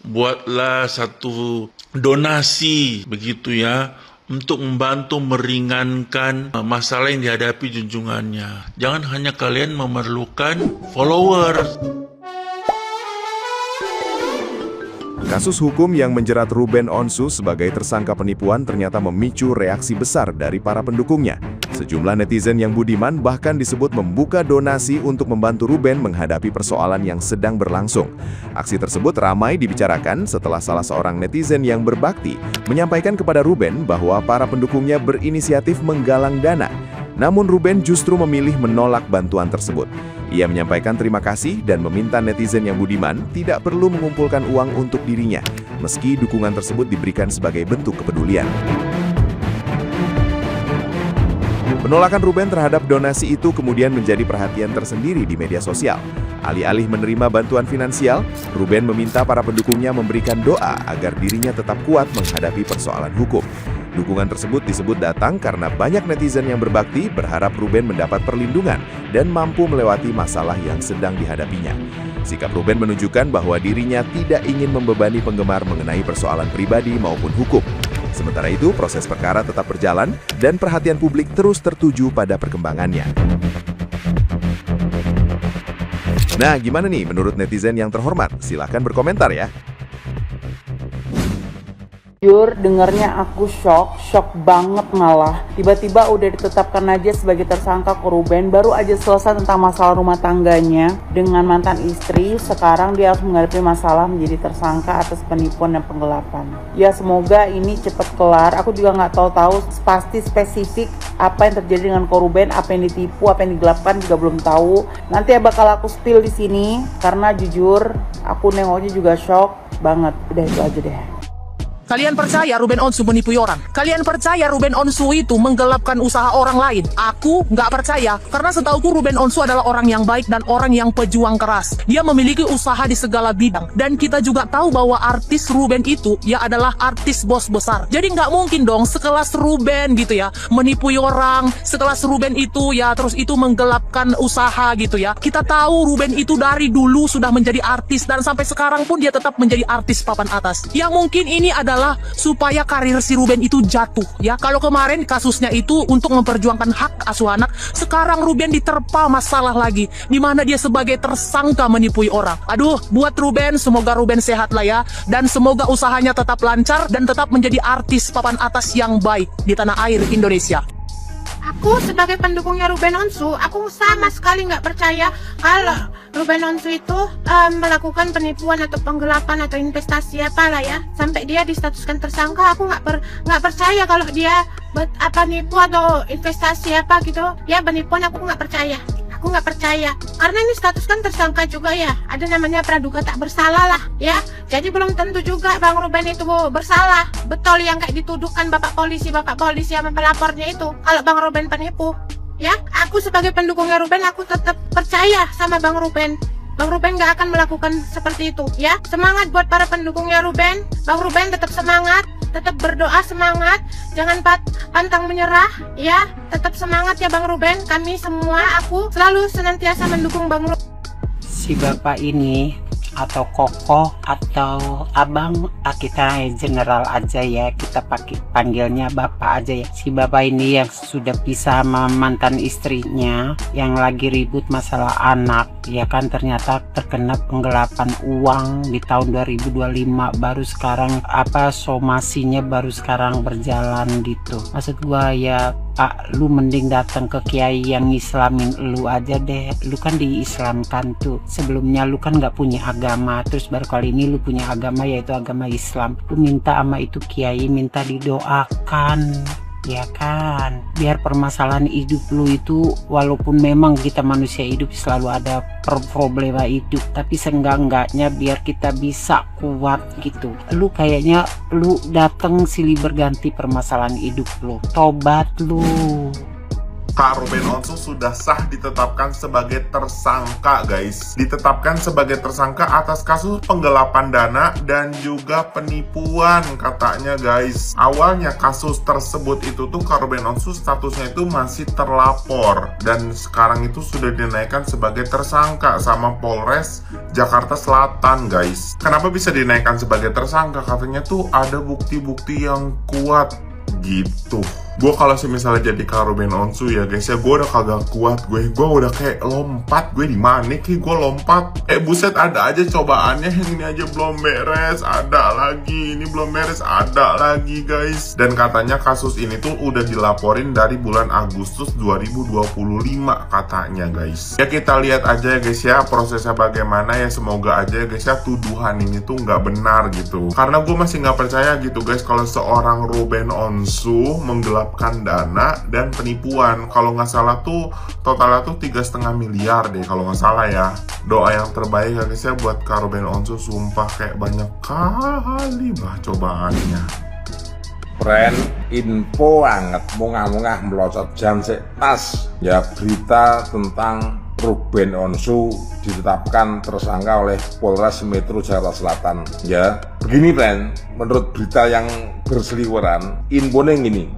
buatlah satu donasi begitu ya, untuk membantu meringankan masalah yang dihadapi junjungannya. Jangan hanya kalian memerlukan followers. Kasus hukum yang menjerat Ruben Onsu sebagai tersangka penipuan ternyata memicu reaksi besar dari para pendukungnya. Sejumlah netizen yang budiman bahkan disebut membuka donasi untuk membantu Ruben menghadapi persoalan yang sedang berlangsung. Aksi tersebut ramai dibicarakan setelah salah seorang netizen yang berbakti menyampaikan kepada Ruben bahwa para pendukungnya berinisiatif menggalang dana. Namun Ruben justru memilih menolak bantuan tersebut. Ia menyampaikan terima kasih dan meminta netizen yang budiman tidak perlu mengumpulkan uang untuk dirinya, meski dukungan tersebut diberikan sebagai bentuk kepedulian. Penolakan Ruben terhadap donasi itu kemudian menjadi perhatian tersendiri di media sosial. Alih-alih menerima bantuan finansial, Ruben meminta para pendukungnya memberikan doa agar dirinya tetap kuat menghadapi persoalan hukum. Dukungan tersebut disebut datang karena banyak netizen yang berbakti berharap Ruben mendapat perlindungan dan mampu melewati masalah yang sedang dihadapinya. Sikap Ruben menunjukkan bahwa dirinya tidak ingin membebani penggemar mengenai persoalan pribadi maupun hukum. Sementara itu, proses perkara tetap berjalan dan perhatian publik terus tertuju pada perkembangannya. Nah, gimana nih menurut netizen yang terhormat? Silahkan berkomentar ya. Jujur, dengarnya aku shock banget malah. Tiba-tiba udah ditetapkan aja sebagai tersangka ke Ruben, baru aja selesai tentang masalah rumah tangganya dengan mantan istri, sekarang dia harus menghadapi masalah menjadi tersangka atas penipuan dan penggelapan. Ya semoga ini cepat kelar. Aku juga nggak tahu pasti spesifik apa yang terjadi dengan Ruben, apa yang ditipu, apa yang digelapkan juga belum tahu. Nanti ya bakal aku spill di sini karena jujur aku nengoknya juga shock banget. Udah itu aja deh. Kalian percaya Ruben Onsu menipu orang? Kalian percaya Ruben Onsu itu menggelapkan usaha orang lain? Aku nggak percaya, karena setauku Ruben Onsu adalah orang yang baik dan orang yang pejuang keras. Dia memiliki usaha di segala bidang. Dan kita juga tahu bahwa artis Ruben itu ya adalah artis bos besar. Jadi nggak mungkin dong sekelas Ruben gitu ya, menipu orang. Sekelas Ruben itu ya terus itu menggelapkan usaha gitu ya. Kita tahu Ruben itu dari dulu sudah menjadi artis dan sampai sekarang pun dia tetap menjadi artis papan atas. Yang mungkin ini adalah supaya karir si Ruben itu jatuh ya. Kalau kemarin kasusnya itu untuk memperjuangkan hak asuh anak, sekarang Ruben diterpa masalah lagi di mana dia sebagai tersangka menipui orang. Aduh, buat Ruben semoga Ruben sehat lah ya, dan semoga usahanya tetap lancar dan tetap menjadi artis papan atas yang baik di tanah air Indonesia. Aku sebagai pendukungnya Ruben Onsu, aku sama sekali nggak percaya kalau Ruben Onsu itu melakukan penipuan atau penggelapan atau investasi apalah ya, sampai dia distatuskan tersangka. Aku nggak percaya kalau dia nipu atau investasi apa gitu ya, penipuan. Aku nggak percaya. Aku nggak percaya karena ini status kan tersangka juga ya, ada namanya praduga tak bersalah lah ya. Jadi belum tentu juga Bang Ruben itu bersalah. Betul yang kayak dituduhkan bapak polisi sama pelapornya itu kalau Bang Ruben penipu ya. Aku sebagai pendukungnya Ruben, aku tetap percaya sama Bang Ruben. Bang Ruben nggak akan melakukan seperti itu ya. Semangat buat para pendukungnya Ruben. Bang Ruben tetap semangat, tetap berdoa semangat, jangan pantang menyerah ya. Tetap semangat ya Bang Ruben. Kami semua, aku selalu senantiasa mendukung Bang Ruben. Si bapak ini atau kokoh atau abang, kita general aja ya, kita panggilnya bapak aja ya. Si bapak ini yang sudah pisah sama mantan istrinya yang lagi ribut masalah anak ya kan, ternyata terkena penggelapan uang di tahun 2025, baru sekarang somasinya baru sekarang berjalan gitu. Maksud gua ya Pak, lu mending datang ke kiai yang islamin lu aja deh. Lu kan diislamkan tuh. Sebelumnya lu kan nggak punya agama, terus baru kali ini lu punya agama, yaitu agama Islam. Lu minta sama itu kiai, minta didoakan, ya kan? Biar permasalahan hidup lu itu, walaupun memang kita manusia hidup selalu ada problema hidup, tapi seenggak-enggaknya biar kita bisa kuat gitu. Lu kayaknya lu datang silih berganti permasalahan hidup lu. Tobat lu. Kak Ruben Onsu sudah sah ditetapkan sebagai tersangka, guys. Ditetapkan sebagai tersangka atas kasus penggelapan dana dan juga penipuan katanya, guys. Awalnya kasus tersebut itu tuh Kak Ruben Onsu statusnya itu masih terlapor dan sekarang itu sudah dinaikkan sebagai tersangka sama Polres Jakarta Selatan, guys. Kenapa bisa dinaikkan sebagai tersangka? Katanya tuh ada bukti-bukti yang kuat gitu. Gue kalau misalnya jadi Kak Ruben Onsu ya guys ya, gue udah kagak kuat. Gue udah kayak lompat. Gue di mana ki gue lompat. Buset, ada aja cobaannya. Yang ini aja belum beres, ada lagi. Ini belum beres, ada lagi, guys. Dan katanya kasus ini tuh udah dilaporin dari bulan Agustus 2025 katanya, guys. Ya kita lihat aja ya guys ya prosesnya bagaimana ya. Semoga aja ya guys ya tuduhan ini tuh nggak benar gitu. Karena gue masih nggak percaya gitu guys kalau seorang Ruben Onsu menggelapkan dana dan penipuan. Kalau nggak salah tuh totalnya tuh 3,5 miliar deh kalau nggak salah ya. Doa yang terbaik ya guys ya buat Kak Ruben Onsu, sumpah kayak banyak kali bah cobaannya. Friend, info anget mungah-mungah melocot jam sik pas ya, berita tentang Ruben Onsu ditetapkan tersangka oleh Polres Metro Jakarta Selatan. Ya, begini friend, menurut berita yang berseliweran, infonya begini.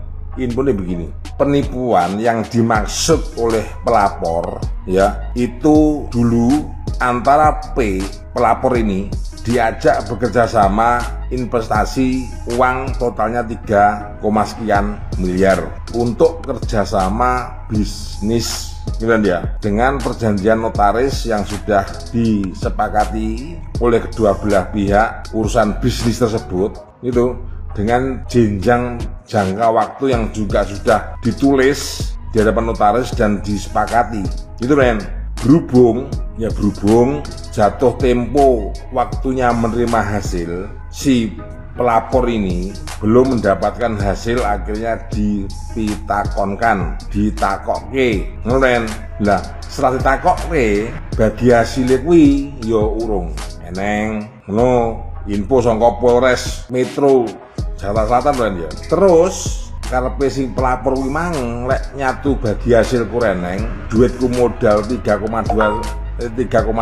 Penipuan yang dimaksud oleh pelapor ya, itu dulu antara P, pelapor ini diajak bekerja sama investasi uang totalnya 3, sekian miliar untuk kerjasama bisnis gitu ya, dengan perjanjian notaris yang sudah disepakati oleh kedua belah pihak urusan bisnis tersebut itu, dengan jenjang jangka waktu yang juga sudah ditulis di hadapan notaris dan disepakati gitu kan. Berhubung jatuh tempo waktunya menerima hasil, si pelapor ini belum mendapatkan hasil, akhirnya ditakokke ngelen lah. Setelah ditakokke bagi hasilnya kuwi yo urung eneng ngono. Info saka Polres Metro Jakarta Selatan kan ya. Terus karepe sing pelapor kuwi mang lek nyatu bagi hasil kureneng, duitku modal 3,2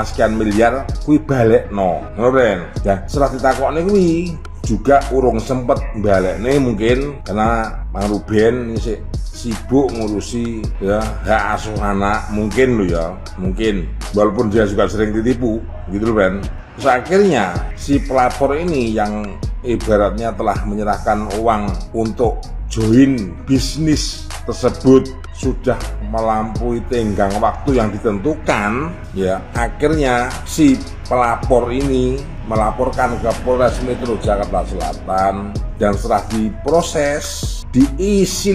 sekian miliar kuwi balekno. Ngono kan. Ya, setelah ditakokne kuwi juga urung sempet balekne mungkin karena Mang Ruben isih sibuk ngurusi ya hak asuh anak mungkin lo ya, mungkin walaupun dia juga sering ditipu gitu loh kan. Terus akhirnya si pelapor ini yang ibaratnya telah menyerahkan uang untuk join bisnis tersebut sudah melampaui tenggang waktu yang ditentukan ya, akhirnya si pelapor ini melaporkan ke Polres Metro Jakarta Selatan dan setelah diproses diisi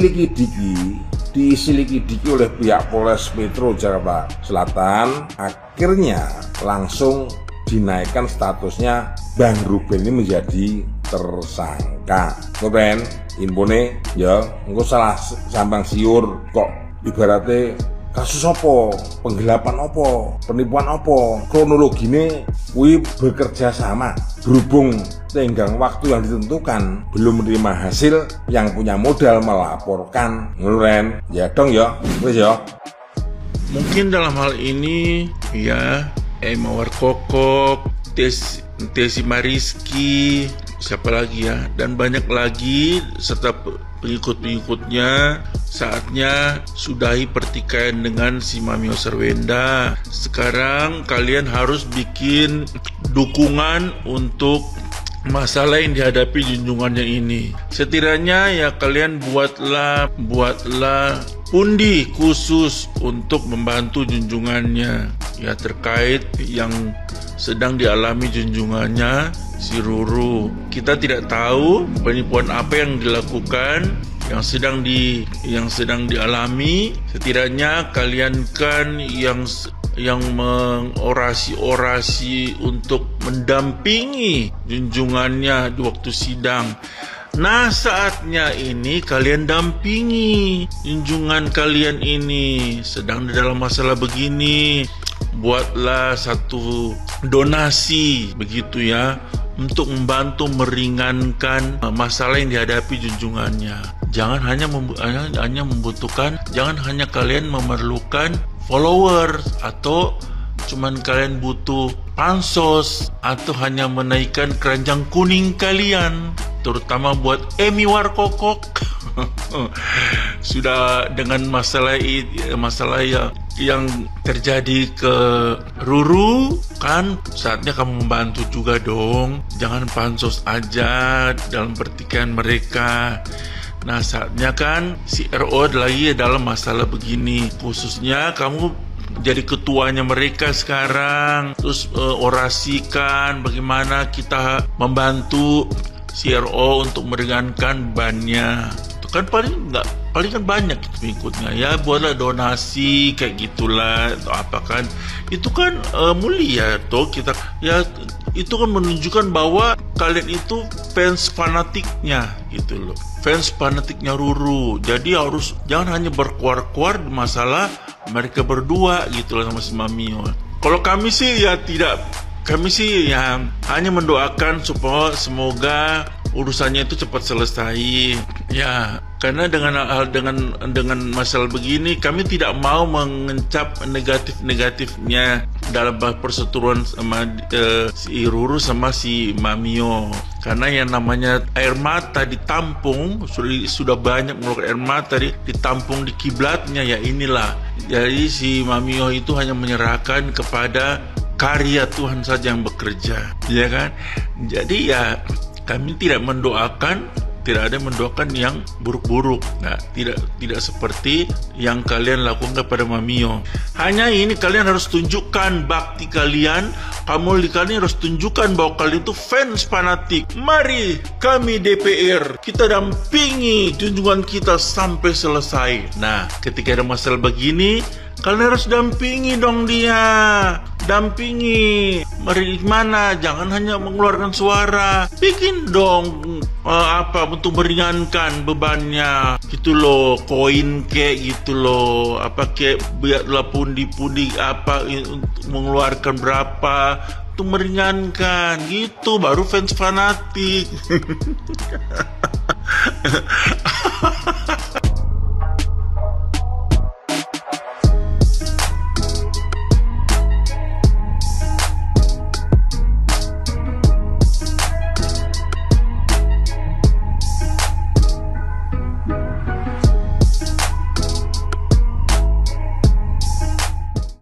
likidiki oleh pihak Polres Metro Jakarta Selatan, akhirnya langsung dinaikkan statusnya Bang Ruben ini menjadi tersangka. Ruben, impone ya, engko salah sambang siur kok ibaratnya kasus apa, penggelapan apa, penipuan apa, kronologine kuwi bekerja sama. Berhubung tenggang waktu yang ditentukan belum menerima hasil, yang punya modal melaporkan. Nguren, ya dong ya, wis ya. Mungkin dalam hal ini ya Mawar Kokok, Tesi Mariski, siapa lagi ya, dan banyak lagi serta pengikut-pengikutnya, saatnya sudahi pertikaian dengan si Mami Osarwenda. Sekarang kalian harus bikin dukungan untuk masalah yang dihadapi junjungannya ini. Setidaknya ya kalian buatlah pundi khusus untuk membantu junjungannya ya, terkait yang sedang dialami junjungannya si Ruru. Kita tidak tahu penipuan apa yang dilakukan, yang sedang dialami. Setidaknya kalian kan yang mengorasi-orasi untuk mendampingi junjungannya di waktu sidang. Nah, saatnya ini kalian dampingi junjungan kalian ini sedang di dalam masalah begini. Buatlah satu donasi begitu ya untuk membantu meringankan masalah yang dihadapi junjungannya. Jangan hanya membutuhkan, jangan hanya kalian memerlukan followers atau cuman kalian butuh pansos atau hanya menaikkan keranjang kuning kalian, terutama buat Emi Warkokok. Sudah dengan masalah yang terjadi ke Ruru kan, saatnya kamu membantu juga dong. Jangan pansos aja dalam pertikaian mereka. Nah, saatnya kan si RO lagi dalam masalah begini, khususnya kamu jadi ketuanya mereka sekarang, terus orasikan bagaimana kita membantu si RO untuk meringankan bebannya. Kan paling kan banyak pengikutnya ya, buatlah donasi kayak gitulah atau apa kan, itu kan mulia toh kita ya, itu kan menunjukkan bahwa kalian itu fans fanatiknya gitu loh, fans fanatiknya Ruru. Jadi jangan hanya berkuar-kuar di masalah mereka berdua gitu loh sama si Mamio. Kalau kami sih ya tidak, kami sih ya hanya mendoakan supaya semoga urusannya itu cepat selesai ya, karena dengan masalah begini kami tidak mau mengencap negatifnya dalam perseteruan sama si Ruru sama si Mamio, karena yang namanya air mata ditampung, sudah banyak mengeluarkan air mata ditampung di kiblatnya ya inilah. Jadi si Mamio itu hanya menyerahkan kepada karya Tuhan saja yang bekerja, ya kan? Jadi ya kami tidak ada yang mendoakan yang buruk-buruk. Nah, tidak seperti yang kalian lakukan kepada Mamio. Hanya ini kalian harus tunjukkan bakti kalian. Kalian harus tunjukkan bahwa kalian itu fans fanatik. Mari kami DPR, kita dampingi junjungan kita sampai selesai. Nah, ketika ada masalah begini, kalian harus dampingi dong dia. Dampingi. Mari gimana? Jangan hanya mengeluarkan suara. Bikin dong untuk meringankan bebannya. Gitu loh, koin kayak gitu loh. Apa kayak biarlah pundi-pundi untuk mengeluarkan berapa untuk meringankan gitu, baru fans fanatik.